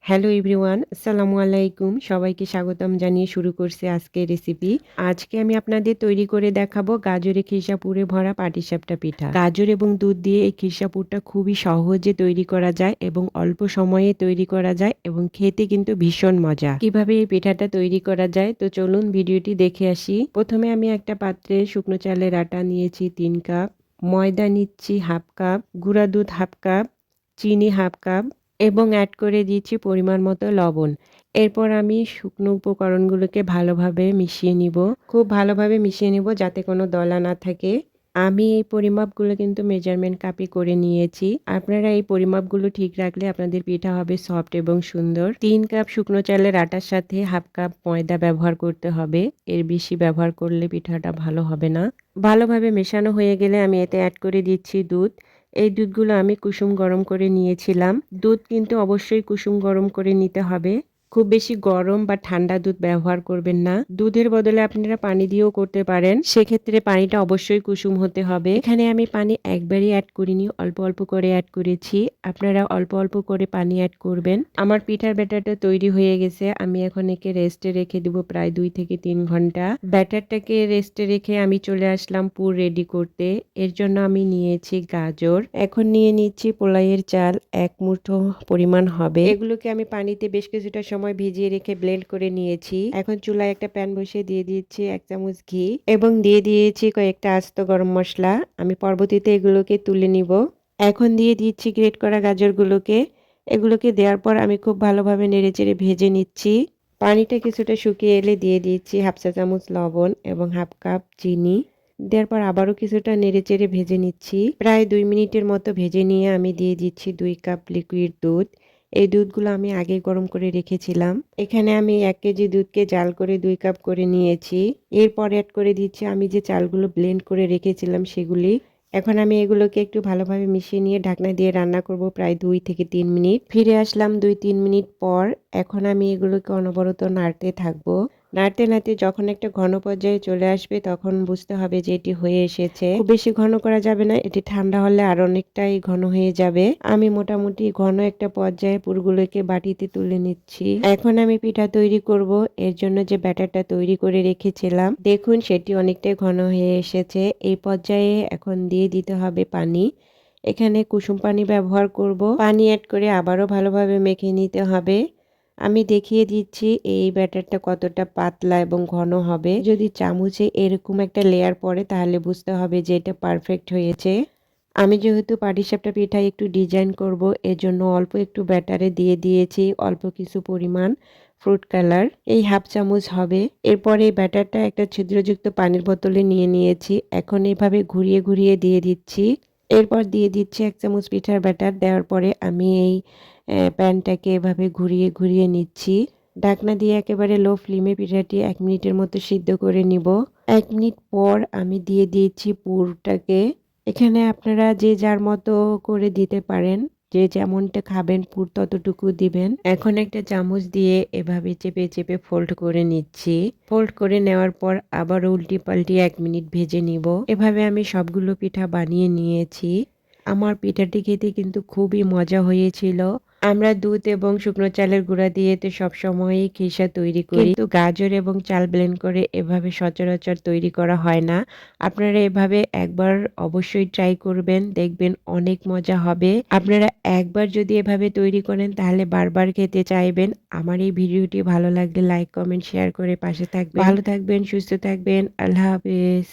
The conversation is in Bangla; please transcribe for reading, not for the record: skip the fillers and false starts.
হ্যালো এভরিওয়ান, আসসালামু আলাইকুম। সবাইকে স্বাগতম জানিয়ে শুরু করছি আজকের রেসিপি। আজকে আমি আপনাদের তৈরি করে দেখাবো গাজরে খিরসা পুরে ভরা পাটিসাপটা পিঠা। গাজর এবং দুধ দিয়ে এই খিরসা পুরটা খুবই সহজে তৈরি করা যায় এবং অল্প সময়ে তৈরি করা যায় এবং খেতে কিন্তু ভীষণ মজা। কিভাবে এই পিঠাটা তৈরি করা যায় তো চলুন ভিডিওটি দেখে আসি। প্রথমে আমি একটা পাত্রে শুকনো চালের আটা নিয়েছি ৩ কাপ, ময়দা নিচ্ছি 1/2 কাপ, গুঁড়া দুধ 1/2 কাপ, চিনি 1/2 কাপ এবং অ্যাড করে দিচ্ছি পরিমাণ মতো লবণ। এরপর আমি শুকনো উপকরণগুলোকে ভালোভাবে মিশিয়ে নিব। খুব ভালোভাবে মিশিয়ে নিব যাতে কোনো দলা না থাকে। আমি এই পরিমাপগুলো কিন্তু মেজারমেন্ট কাপে করে নিয়েছি। আপনারা এই পরিমাপগুলো ঠিক রাখলে আপনাদের পিঠা হবে সফট এবং সুন্দর। ৩ কাপ শুকনো চালের আটার সাথে 1/2 কাপ ময়দা ব্যবহার করতে হবে। এর বেশি ব্যবহার করলে পিঠাটা ভালো হবে না। ভালোভাবে মেশানো হয়ে গেলে আমি এতে অ্যাড করে দিচ্ছি দুধ। এই দুধগুলো আমি কুসুম গরম করে নিয়েছিলাম। দুধ কিন্তু অবশ্যই কুসুম গরম করে নিতে হবে। খুব বেশি গরম বা ঠান্ডা দুধ ব্যবহার করবেন না। দুধের বদলে আপনারা পানি দিয়েও করতে পারেন। সেক্ষেত্রে পানিটা অবশ্যই কুসুম হতে হবে। এখানে আমি পানি একবারই অ্যাড করিনি, অল্প অল্প করে অ্যাড করেছি। আপনারা অল্প অল্প করে পানি অ্যাড করবেন। আমার পিঠার ব্যাটারটা তৈরি হয়ে গেছে। আমি এখন একে রেস্টে রেখে দিব প্রায় 2 থেকে 3 ঘন্টা। ব্যাটারটাকে রেস্টে রেখে আমি চলে আসলাম পুর রেডি করতে। এর জন্য আমি নিয়েছি গাজর, এখন নিয়ে নিচ্ছি পোলাইয়ের চাল 1 মুঠো পরিমাণ হবে। এগুলোকে আমি পানিতে বেশ কিছুটা সময় ভিজিয়ে রেখে ব্লেন্ড করে নিয়েছি। এখন চুলায় একটা প্যান বসিয়ে দিয়ে দিচ্ছি 1 চামচ ঘি এবং দিয়ে দিয়েছি কয়েকটা আস্ত গরম মশলা। আমি পরবর্তীতে এগুলোকে তুলে নিব। এখন দিয়ে দিচ্ছি গ্রেট করা গাজরগুলোকে। এগুলোকে দেওয়ার পর আমি খুব ভালোভাবে নেড়েচেড়ে ভেজে নিচ্ছি। পানিটা কিছুটা শুকিয়ে এলে দিয়ে দিচ্ছি 1/2 চা চামচ লবণ এবং 1/2 কাপ চিনি। দেওয়ার পর আবারও কিছুটা নেড়েচেড়ে ভেজে নিচ্ছি। প্রায় 2 মিনিটের মতো ভেজে নিয়ে আমি দিয়ে দিচ্ছি 2 কাপ লিকুইড দুধ। এই দুধগুলো আমি আগেই গরম করে রেখেছিলাম। এখানে আমি 1 কেজি দুধকে জাল করে 2 কাপ করে নিয়েছি। এরপর অ্যাড করে দিচ্ছি আমি যে চালগুলো ব্লেন্ড করে রেখেছিলাম সেগুলি। এখন আমি এগুলোকে একটু ভালোভাবে মিশিয়ে নিয়ে ঢাকনা দিয়ে রান্না করব প্রায় 2 থেকে 3 মিনিট। ফিরে আসলাম 2-3 মিনিট পর। এখন আমি এগুলোকে অনবরত নাড়তে থাকবো। নাড়তে নাড়তে যখন একটা ঘন পর্যায়ে চলে আসবে তখন বুঝতে হবে যে এটি হয়ে এসেছে। খুব বেশি ঘন করা যাবে না, এটি ঠান্ডা হলে আর অনেকটাই ঘন হয়ে যাবে। আমি মোটামুটি ঘন একটা পর্যায়ে পুরগুলোকে বাটিতে তুলে নিচ্ছি। এখন আমি পিঠা তৈরি করব। এর জন্য যে ব্যাটারটা তৈরি করে রেখেছিলাম দেখুন সেটি অনেকটাই ঘন হয়ে এসেছে। এই পর্যায়ে এখন দিয়ে দিতে হবে পানি। এখানে কুসুম পানি ব্যবহার করব। পানি অ্যাড করে আবারও ভালোভাবে মেখে নিতে হবে। আমি দেখিয়ে দিচ্ছি এই ব্যাটারটা কতটা পাতলা এবং ঘন হবে। যদি চামচে এরকম একটা লেয়ার পড়ে তাহলে বুঝতে হবে যে এটা পারফেক্ট হয়েছে। আমি যেহেতু পাটিসাপটা পিঠায় একটু ডিজাইন করব এজন্য অল্প একটু ব্যাটারে দিয়ে দিয়েছি অল্প কিছু পরিমাণ ফ্রুট কালার, এই 1/2 চামচ হবে। এরপর এই ব্যাটারটা একটা ছিদ্রযুক্ত পানির বোতলে নিয়ে নিয়েছি। এখন এভাবে ঘুরিয়ে ঘুরিয়ে দিয়ে দিচ্ছি। এরপর দিয়ে দিচ্ছি 1 চামচ পিঠার ব্যাটার। দেওয়ার পরে আমি এই প্যানটাকে এভাবে ঘুরিয়ে ঘুরিয়ে নিচ্ছি। ঢাকনা দিয়ে একেবারে লো ফ্লেমে পিঠাটি 1 মিনিটের মতো সিদ্ধ করে নিব। 1 মিনিট পর আমি দিয়ে দিয়েছি পুরটাকে। এখানে আপনারা যে যার মতো করে দিতে পারেন। যে যেমনটা খাবেন পুর ততটুকু দিবেন। এখন একটা চামচ দিয়ে এভাবে চেপে চেপে ফোল্ড করে নিচ্ছি। ফোল্ড করে নেওয়ার পর আবার উল্টি পাল্টি 1 মিনিট ভেজে নিব। এভাবে আমি সবগুলো পিঠা বানিয়ে নিয়েছি। আমার পিঠাটি খেতে কিন্তু খুবই মজা হয়েছিল। আমরা দুধ এবং শুকনো চালের গুঁড়া দিয়ে তো সবসময়ই খিরসা তৈরি করি, কিন্তু গাজর এবং চাল ব্লেন্ড করে এভাবে সচরাচর তৈরি করা হয় না। আপনারা এভাবে একবার অবশ্যই ট্রাই করবেন, দেখবেন অনেক মজা হবে। আপনারা একবার যদি এভাবে তৈরি করেন তাহলে বারবার খেতে চাইবেন। আমার এই ভিডিওটি ভালো লাগলে লাইক কমেন্ট শেয়ার করে পাশে থাকবেন। ভালো থাকবেন, সুস্থ থাকবেন। আল্লাহ হাফেজ।